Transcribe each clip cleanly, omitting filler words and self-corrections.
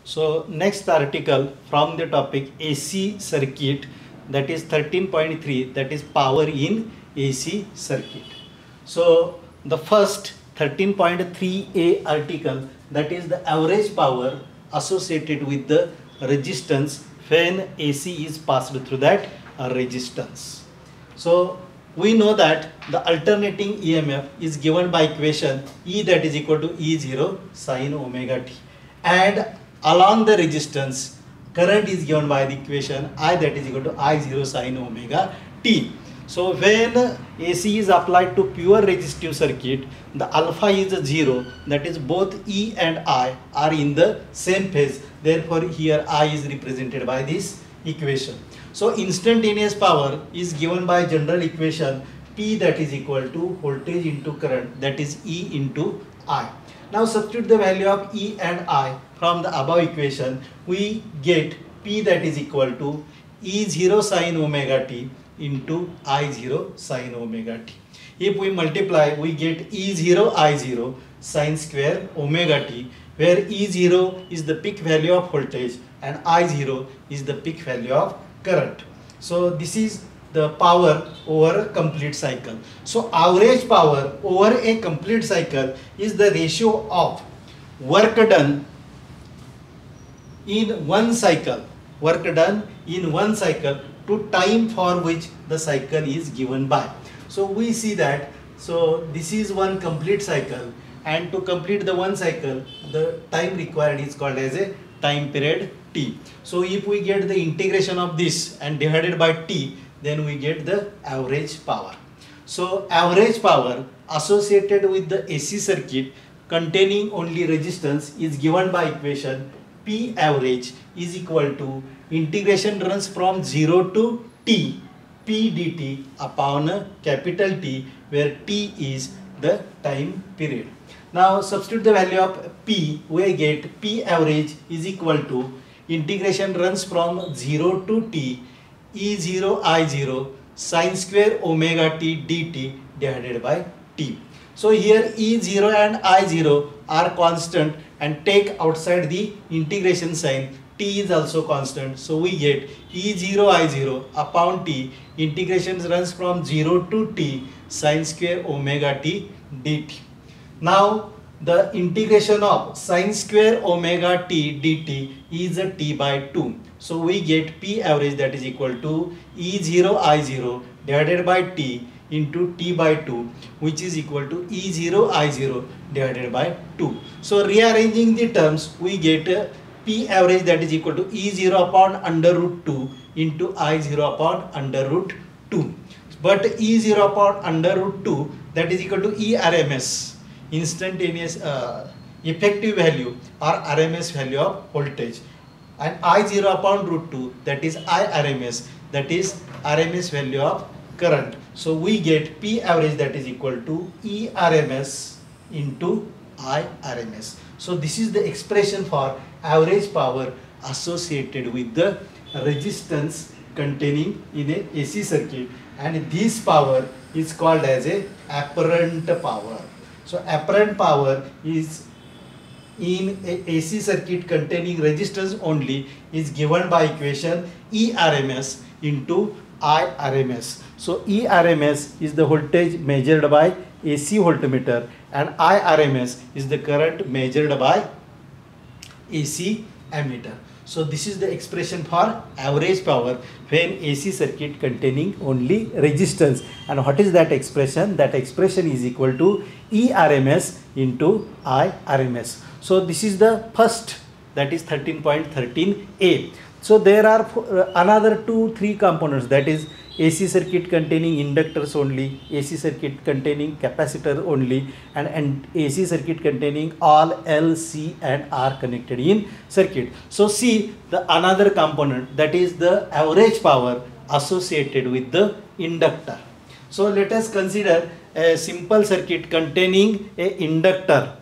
So next article from the topic AC circuit, that is 13.3, that is power in AC circuit. So the first 13.3a article, that is the average power associated with the resistance when AC is passed through that resistance. So we know that the alternating EMF is given by equation E, that is equal to E0 sin omega t, and along the resistance current is given by the equation I, that is equal to I0 sin omega t. So when AC is applied to pure resistive circuit, the alpha is 0, that is both E and I are in the same phase, therefore here I is represented by this equation. So instantaneous power is given by general equation P, that is equal to voltage into current, that is E into I. Now substitute the value of E and I from the above equation, we get P, that is equal to E0 sin omega t into I0 sin omega t. If we multiply, we get E0 I0 sin square omega t, where E0 is the peak value of voltage and I0 is the peak value of current. So this is the power over a complete cycle. So average power over a complete cycle is the ratio of work done in one cycle, to time for which the cycle is given by. So we see that, so this is one complete cycle, and to complete the one cycle, the time required is called as a time period t. So if we get the integration of this and divided by t, then we get the average power. So average power associated with the AC circuit containing only resistance is given by equation P average is equal to integration runs from 0 to t P dt upon capital T, where t is the time period. Now substitute the value of P, we get P average is equal to integration runs from 0 to t E0 I0 sin square omega t dt divided by t. So here E0 and I0 are constant, and take outside the integration sign, t is also constant. So we get E0 I0 upon t, integration runs from 0 to t sin square omega t dt. Now the integration of sin square omega t dt is a t by 2. So we get P average, that is equal to E0 I0 divided by t into t by 2, which is equal to E0 I0 divided by 2. So rearranging the terms, we get P average, that is equal to E0 upon under root 2 into I0 upon under root 2. But E0 upon under root 2, that is equal to E RMS, instantaneous effective value or RMS value of voltage, and I0 upon root 2, that is I RMS, that is RMS value of current. So we get P average, that is equal to E RMS into I RMS. So this is the expression for average power associated with the resistance containing in a AC circuit, and this power is called as a apparent power. So apparent power is in a AC circuit containing resistance only is given by equation E RMS into I RMS. So E RMS is the voltage measured by AC voltmeter, and I RMS is the current measured by AC ammeter. So this is the expression for average power when AC circuit containing only resistance. And what is that expression? That expression is equal to E RMS into I RMS. So this is the first, that is 13.13a. So there are another 2-3 components, that is AC circuit containing inductors only, AC circuit containing capacitor only, and AC circuit containing all L, C and R connected in circuit. So see the another component, that is the average power associated with the inductor. So let us consider a simple circuit containing a inductor,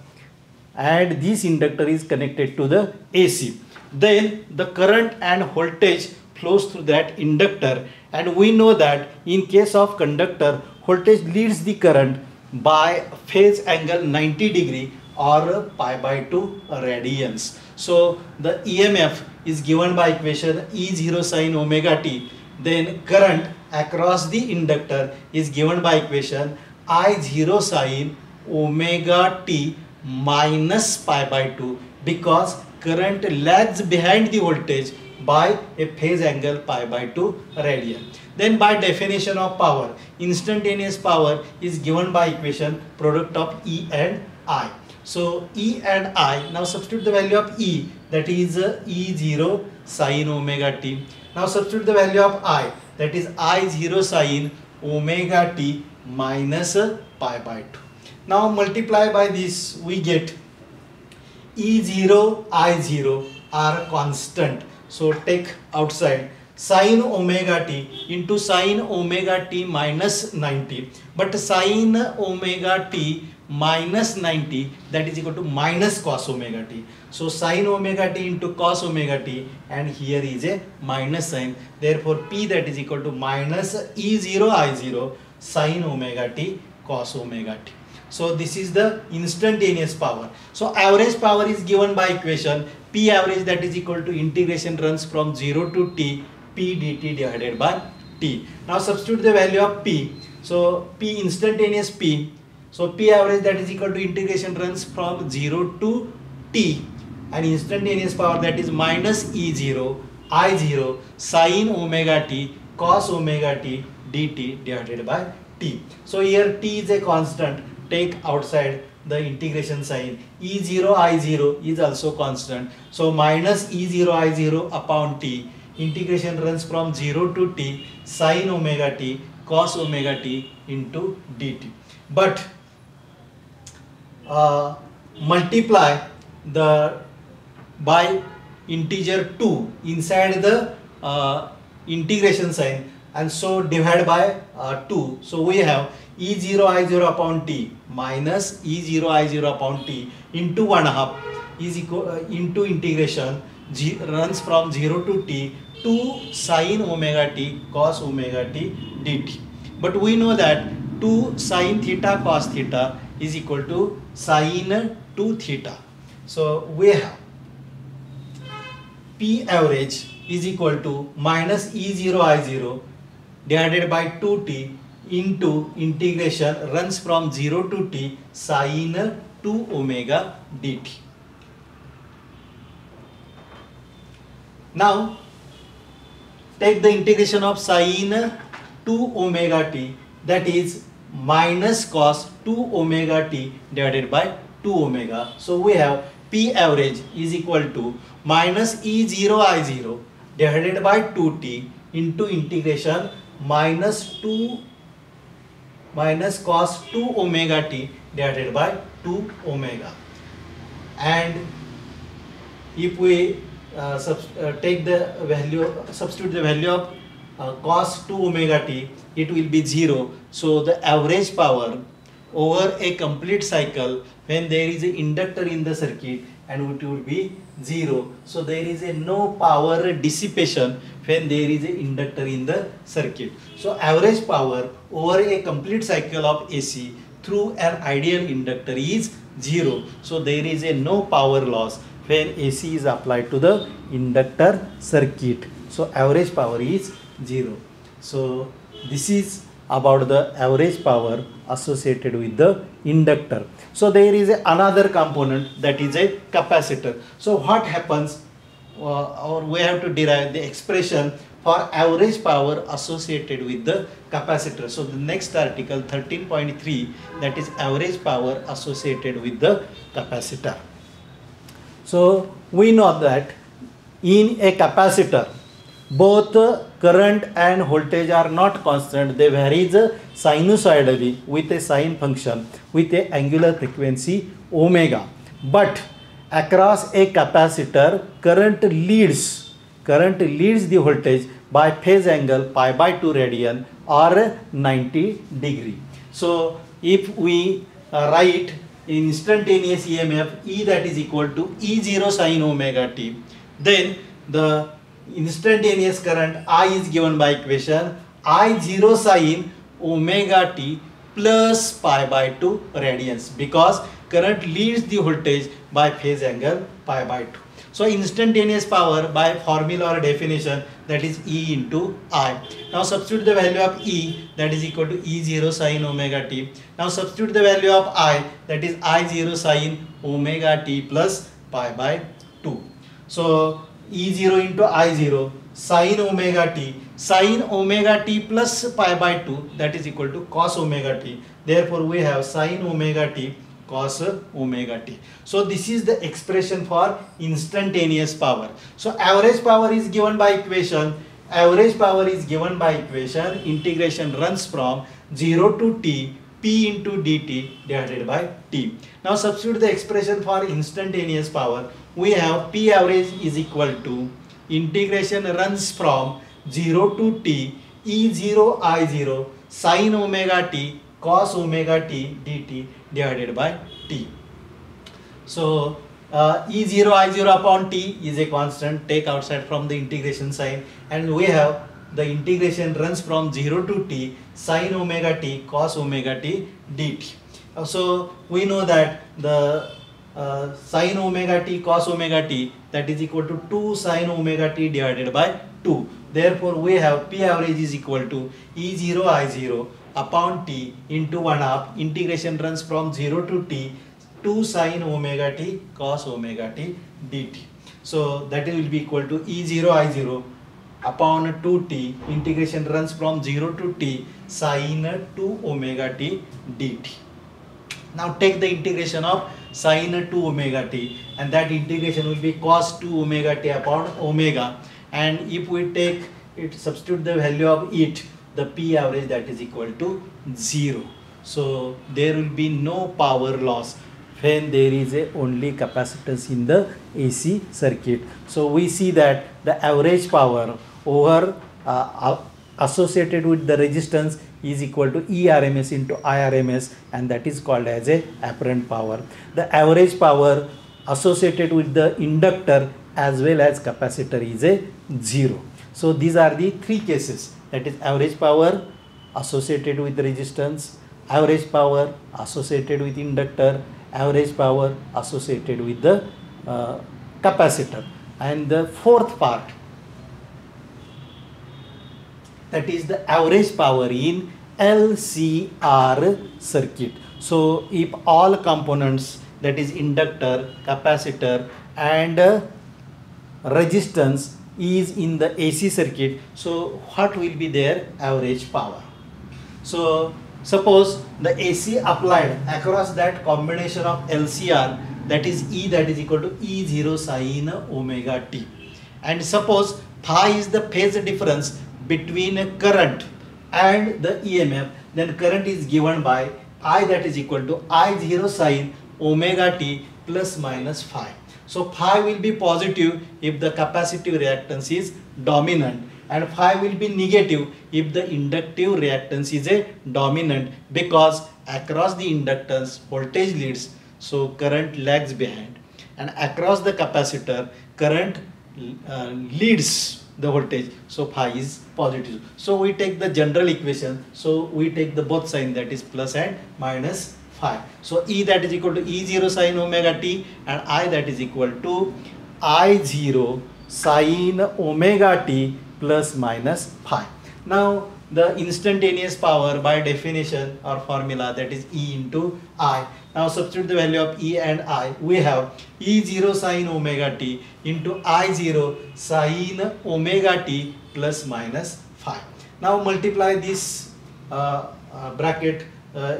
and this inductor is connected to the AC. Then the current and voltage flows through that inductor, and we know that in case of conductor, voltage leads the current by phase angle 90 degree or pi by 2 radians. So the EMF is given by equation E0 sin omega t. Then current across the inductor is given by equation I0 sin omega t minus pi by 2, because current lags behind the voltage by a phase angle pi by 2 radian. Then by definition of power, instantaneous power is given by equation product of E and I. So E and I, now substitute the value of E, that is E0 sin omega t. Now substitute the value of I, that is I0 sin omega t minus pi by 2. Now multiply by this, we get E0, I0 are constant. So take outside sin omega t into sin omega t minus 90. But sin omega t minus 90, that is equal to minus cos omega t. So sin omega t into cos omega t, and here is a minus sign. Therefore P, that is equal to minus E0 I0 sin omega t cos omega t. So this is the instantaneous power. So average power is given by equation P average, that is equal to integration runs from 0 to t P dt divided by t. Now substitute the value of P. So P instantaneous P. So P average, that is equal to integration runs from 0 to t, and instantaneous power, that is minus E0 I0 sin omega t cos omega t dt divided by t. So here t is a constant. Take outside the integration sign. E0 I0 is also constant. So minus E0 I0 upon t. Integration runs from 0 to t sin omega t cos omega t into dt. But multiply the by integer 2 inside the integration sign, and so divide by 2. So we have E0 I0 upon t minus E0 I0 upon t into 1/2 is equal into integration runs from 0 to t 2 sin omega t cos omega t dt. But we know that 2 sin theta cos theta is equal to sin 2 theta. So we have P average is equal to minus E0 I0 divided by 2t into integration runs from 0 to t sin 2 omega dt. Now take the integration of sin 2 omega t, that is minus cos 2 omega t divided by 2 omega. So we have P average is equal to minus E0 I0 divided by 2t into integration minus cos 2 omega t divided by 2 omega. And if we take the value, substitute the value of cos 2 omega t, it will be 0. So the average power over a complete cycle when there is an inductor in the circuit, and it will be 0. So there is a no power dissipation when there is an inductor in the circuit. So average power over a complete cycle of AC through an ideal inductor is 0. So there is a no power loss when AC is applied to the inductor circuit. So average power is 0. So this is about the average power associated with the inductor. So there is another component, that is a capacitor. So what happens, or we have to derive the expression for average power associated with the capacitor. So the next article 13.3, that is average power associated with the capacitor. So we know that in a capacitor both current and voltage are not constant. They vary sinusoidally with a sine function with a angular frequency omega. But across a capacitor, current leads the voltage by phase angle pi by 2 radian or 90 degree. So if we write instantaneous EMF E, that is equal to E0 sin omega t, then the instantaneous current I is given by equation I0 sin omega t plus pi by 2 radians, because current leads the voltage by phase angle pi by 2. So instantaneous power by formula or definition, that is E into I. Now substitute the value of E, that is equal to E0 sin omega t. Now substitute the value of I, that is I0 sin omega t plus pi by 2. So E0 into I0 sin omega t plus pi by 2, that is equal to cos omega t. Therefore we have sin omega t cos omega t. So this is the expression for instantaneous power. So average power is given by equation. Integration runs from 0 to t p into dt divided by t. Now substitute the expression for instantaneous power. We have p average is equal to integration runs from 0 to t E0 I0 sin omega t cos omega t dt divided by t. So E0 I0 upon t is a constant, take outside from the integration sign, and we have the integration runs from 0 to t sin omega t cos omega t dt. So we know that the sin omega t cos omega t, that is equal to 2 sin omega t divided by 2. Therefore we have p average is equal to E0 I0 upon t into 1/2 integration runs from 0 to t 2 sin omega t cos omega t dt. So that will be equal to E0 I0 upon 2t integration runs from 0 to t sin 2 omega t dt. Now take the integration of sin 2 omega t, and that integration will be cos 2 omega t upon omega, and if we take it, substitute the value of it, the p average, that is equal to 0. So there will be no power loss when there is only capacitance in the AC circuit. So we see that the average power over associated with the resistance is equal to ERMS into IRMS, and that is called as a apparent power. The average power associated with the inductor as well as capacitor is a 0. So these are the three cases, that is average power associated with the resistance, average power associated with inductor, average power associated with the capacitor. And the fourth part, that is the average power in LCR circuit. So if all components, that is inductor, capacitor and resistance is in the AC circuit, so what will be their average power? So suppose the AC applied across that combination of LCR, that is E, that is equal to E0 sin omega t, and suppose phi is the phase difference between a current and the EMF, then current is given by I, that is equal to I0 sin omega t plus minus phi. So phi will be positive if the capacitive reactance is dominant, and phi will be negative if the inductive reactance is a dominant, because across the inductance voltage leads, so current lags behind, and across the capacitor current leads the voltage, so phi is positive. So we take the general equation, so we take the both sign, that is plus and minus phi. So E, that is equal to E0 sin omega t, and I, that is equal to I0 sin omega t plus minus phi. Now the instantaneous power by definition or formula, that is E into I. Now substitute the value of E and I. We have E0 sin omega t into I0 sin omega t plus minus phi. Now multiply this bracket.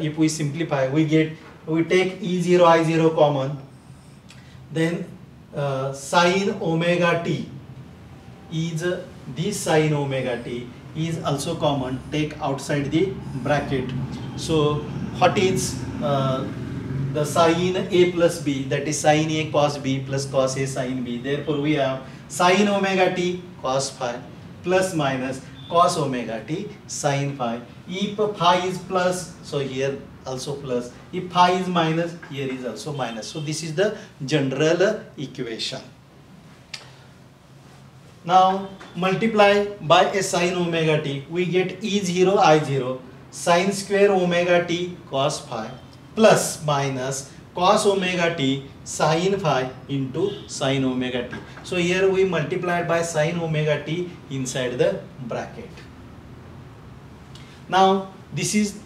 If we simplify, we take E0 I0 common, then sin omega t is this sin omega t is also common, take outside the bracket. So what is the sin A plus B, that is sin A cos B plus cos A sin B. Therefore we have sin omega t cos phi plus minus cos omega t sin phi. If phi is plus, so here also plus. If phi is minus, here is also minus. So this is the general equation. Now multiply by a sin omega t, we get E0 I0 sin square omega t cos phi plus minus cos omega t sin phi into sin omega t. So here we multiplied by sin omega t inside the bracket. Now this is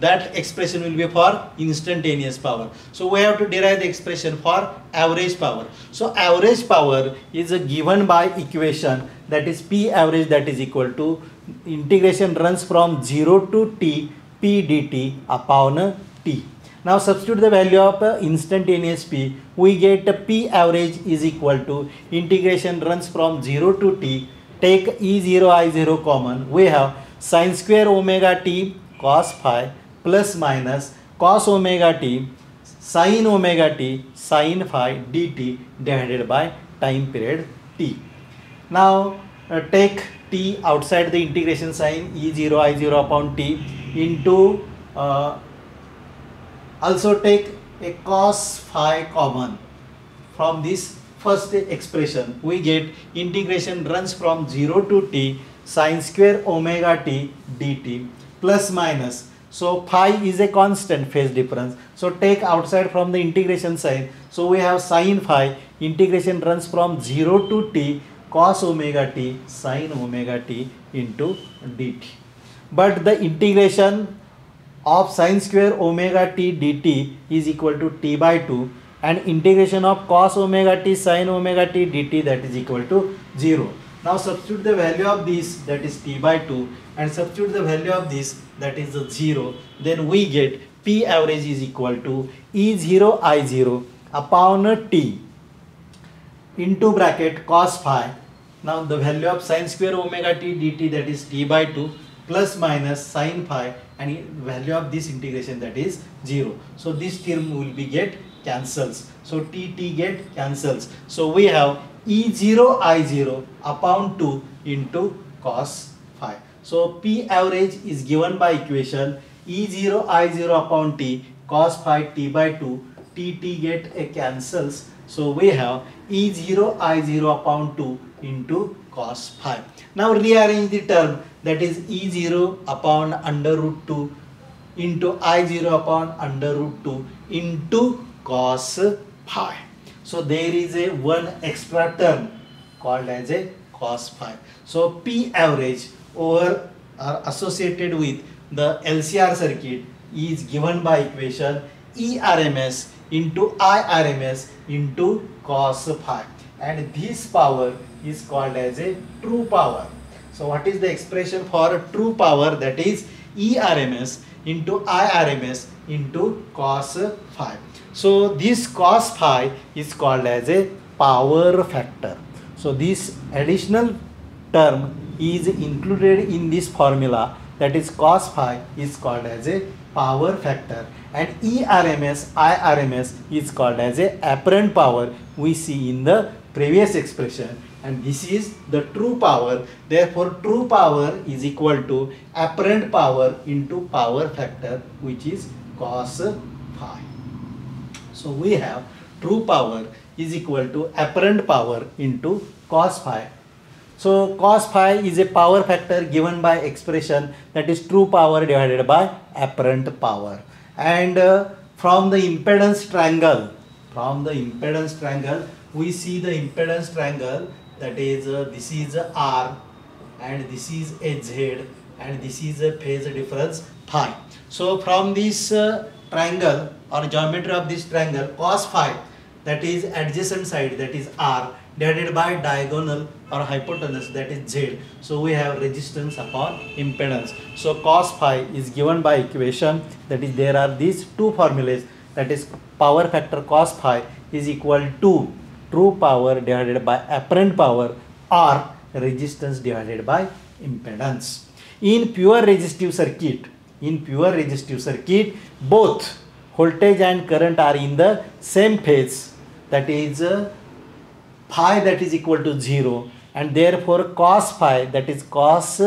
that expression will be for instantaneous power. So we have to derive the expression for average power. So average power is given by equation, that is P average, that is equal to integration runs from 0 to t p dt upon t. Now substitute the value of instantaneous p, we get P average is equal to integration runs from 0 to t, take E0 I0 common, we have sin square omega t cos phi plus minus cos omega t sin phi dt divided by time period t. Now take t outside the integration sign, E0 I0 upon t into also take a cos phi common. From this first expression we get integration runs from 0 to t sin square omega t dt plus minus, so phi is a constant phase difference, so take outside from the integration sign, so we have sin phi, integration runs from 0 to t cos omega t sin omega t into dt. But the integration of sin square omega t dt is equal to t by 2, and integration of cos omega t sin omega t dt, that is equal to 0. Now substitute the value of this, that is t by 2, and substitute the value of this, that is 0. Then we get P average is equal to E0 I0 upon t into bracket cos phi. Now the value of sin square omega t dt, that is t by 2, plus minus sin phi, and value of this integration, that is 0. So this term will be get cancels. So t get cancels. So we have E0 I0 upon 2 into cos phi. So P average is given by equation E0 I0 upon t cos phi t by 2, t get a cancels. So we have E0 I0 upon 2 into cos phi. Now rearrange the term, that is E0 upon under root 2 into I0 upon under root 2 into cos phi. So there is a one extra term called as a cos phi. So P average over or associated with the LCR circuit is given by equation ERMS into IRMS into cos phi, and this power is called as a true power. So what is the expression for true power? That is ERMS into IRMS into cos phi. So this cos phi is called as a power factor. So this additional term is included in this formula, that is cos phi is called as a power factor, and ERMS IRMS is called as a apparent power we see in the previous expression, and this is the true power. Therefore true power is equal to apparent power into power factor, which is cos phi. So we have true power is equal to apparent power into cos phi. So cos phi is a power factor given by expression, that is true power divided by apparent power. And from the impedance triangle, we see the impedance triangle, that is this is R, and this is a Z, and this is a phase difference phi. So from this triangle or geometry of this triangle, cos phi, that is adjacent side, that is R, divided by diagonal or hypotenuse, that is Z. So we have resistance upon impedance. So cos phi is given by equation, that is there are these two formulas, that is power factor cos phi is equal to true power divided by apparent power or resistance divided by impedance. In pure resistive circuit, both voltage and current are in the same phase, that is phi, that is equal to 0, and therefore cos phi, that is cos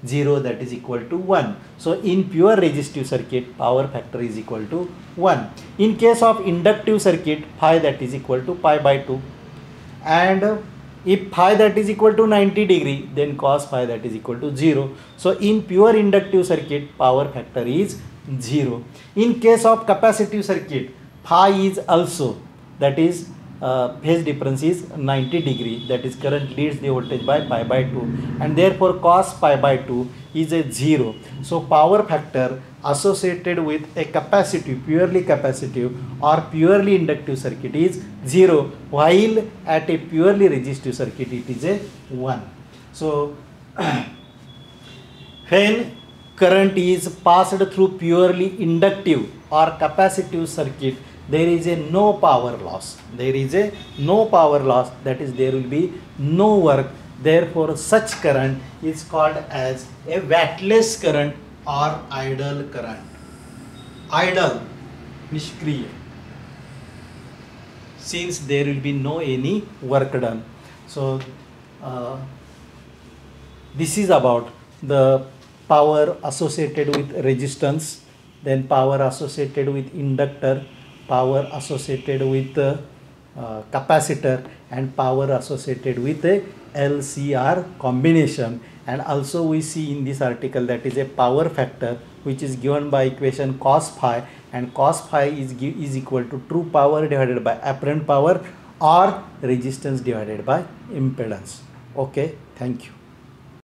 0, that is equal to 1. So in pure resistive circuit power factor is equal to 1. In case of inductive circuit, phi that is equal to pi by 2, and if phi that is equal to 90 degree, then cos phi that is equal to 0. So in pure inductive circuit power factor is 0. In case of capacitive circuit, phi is also, that is phase difference is 90 degree, that is current leads the voltage by pi by 2, and therefore cos pi by 2 is a 0. So power factor associated with a capacitive, purely capacitive or purely inductive circuit is 0, while at a purely resistive circuit it is a 1. So when current is passed through purely inductive or capacitive circuit, there is a no power loss. There is a no power loss, that is there will be no work. Therefore such current is called as a wattless current or idle current. Idle, nishkriya, since there will be no any work done. So this is about the power associated with resistance, then power associated with inductor, power associated with capacitor, and power associated with a LCR combination. And also we see in this article that is a power factor which is given by equation cos phi, and cos phi is equal to true power divided by apparent power or resistance divided by impedance. Okay, thank you.